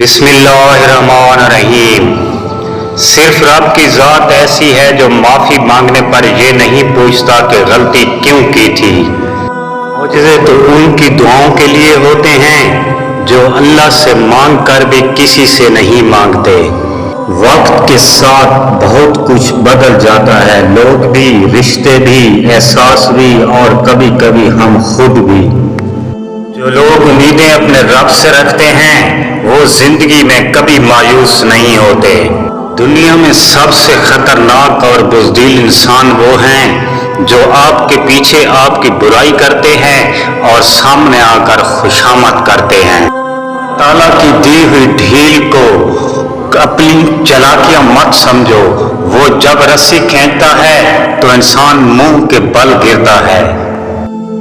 बिस्मिल्लाहिर्रहमानिर्रहीम। सिर्फ रब की ज़ात ऐसी है जो माफ़ी मांगने पर ये नहीं पूछता कि गलती क्यों की थी। मुझे तो उनकी दुआओं के लिए होते हैं जो अल्लाह से मांग कर भी किसी से नहीं मांगते। वक्त के साथ बहुत कुछ बदल जाता है, लोग भी, रिश्ते भी, एहसास भी और कभी कभी हम खुद भी। जो लोग उम्मीदें अपने रब से रखते हैं वो जिंदगी में कभी मायूस नहीं होते। दुनिया में सबसे खतरनाक और बुज़दिल इंसान वो हैं जो आपके पीछे आपकी बुराई करते हैं और सामने आकर खुशामद करते हैं। ताला की दी हुई ढील को अपनी चालाकियां मत समझो, वो जब रस्सी खींचता है तो इंसान मुंह के बल गिरता है।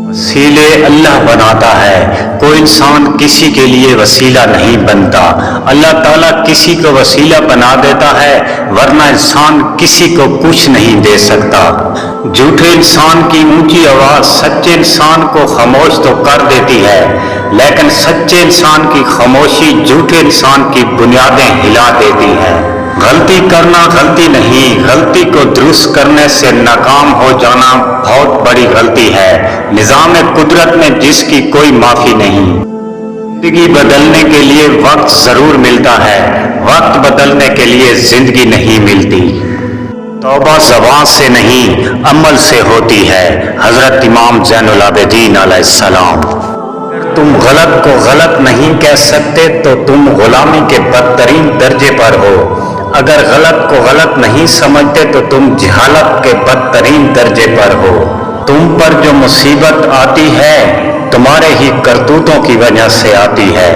वसीले अल्लाह बनाता है, कोई इंसान किसी के लिए वसीला नहीं बनता। अल्लाह ताला किसी को वसीला बना देता है, वरना इंसान किसी को कुछ नहीं दे सकता। झूठे इंसान की ऊंची आवाज सच्चे इंसान को खामोश तो कर देती है, लेकिन सच्चे इंसान की खामोशी झूठे इंसान की बुनियादें हिला देती है। गलती करना गलती नहीं, गलती को दुरुस्त करने से नाकाम हो जाना बहुत बड़ी गलती है। निज़ाम कुदरत में जिसकी कोई माफ़ी नहीं। जिंदगी बदलने के लिए वक्त ज़रूर मिलता है, वक्त बदलने के लिए जिंदगी नहीं मिलती। तौबा ज़बान से नहीं अमल से होती है। हज़रत इमाम ज़ैनुल आबिदीन अलैहिस्सलाम। अगर तुम गलत को गलत नहीं कह सकते तो तुम गुलामी के बदतरीन दर्जे पर हो। अगर गलत को गलत नहीं समझते तो तुम जहालत के बदतरीन दर्जे पर हो। तुम पर जो मुसीबत आती है तुम्हारे ही करतूतों की वजह से आती है।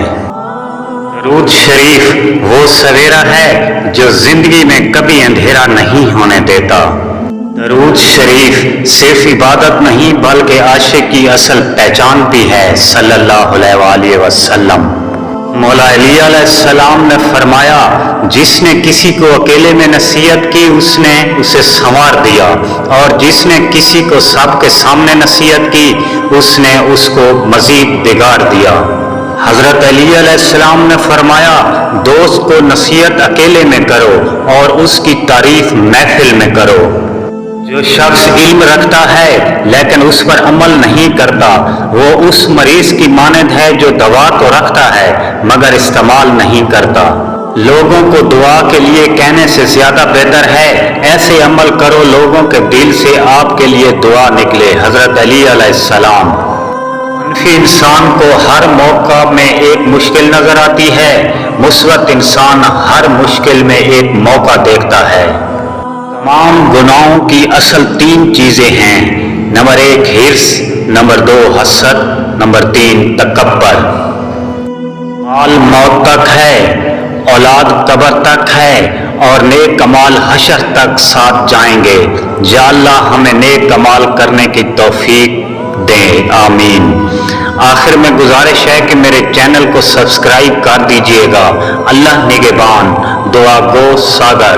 दरूद शरीफ वो सवेरा है जो जिंदगी में कभी अंधेरा नहीं होने देता। दरूद शरीफ सिर्फ इबादत नहीं बल्कि आशिक की असल पहचान भी है। सल्लल्लाहु अलैहि वसल्लम। मौला अली अलैहिस्सलाम ने फरमाया, जिसने किसी को अकेले में नसीहत की उसने उसे संवार दिया, और जिसने किसी को सबके सामने नसीहत की उसने उसको मजीद बिगाड़ दिया। हजरत अली अलैहिस्सलाम ने फरमाया, दोस्त को नसीहत अकेले में करो और उसकी तारीफ महफिल में करो। जो शख्स इल्म रखता है लेकिन उस पर अमल नहीं करता वो उस मरीज की मानद है जो दवा तो रखता है मगर इस्तेमाल नहीं करता। लोगों को दुआ के लिए कहने से ज्यादा बेहतर है ऐसे अमल करो लोगों के दिल से आपके लिए दुआ निकले। हजरत अली अलैहिस्सलाम। मनफी इंसान को हर मौका में एक मुश्किल नजर आती है, मुस्बत इंसान हर मुश्किल में एक मौका देखता है। तमाम गुनाहों की असल 3 चीजें हैं। नंबर 1 हिर्स, नंबर 2 हसद, नंबर 3 तकब्बर। माल मौत तक है, औलाद कब्र तक है और नेक कमाल हशर तक साथ जाएंगे। या अल्लाह हमें नेक कमाल करने की तौफीक दे, आमीन। आखिर में गुजारिश है कि मेरे चैनल को सब्सक्राइब कर दीजिएगा। अल्लाह निगहबान। दुआ गो सागर।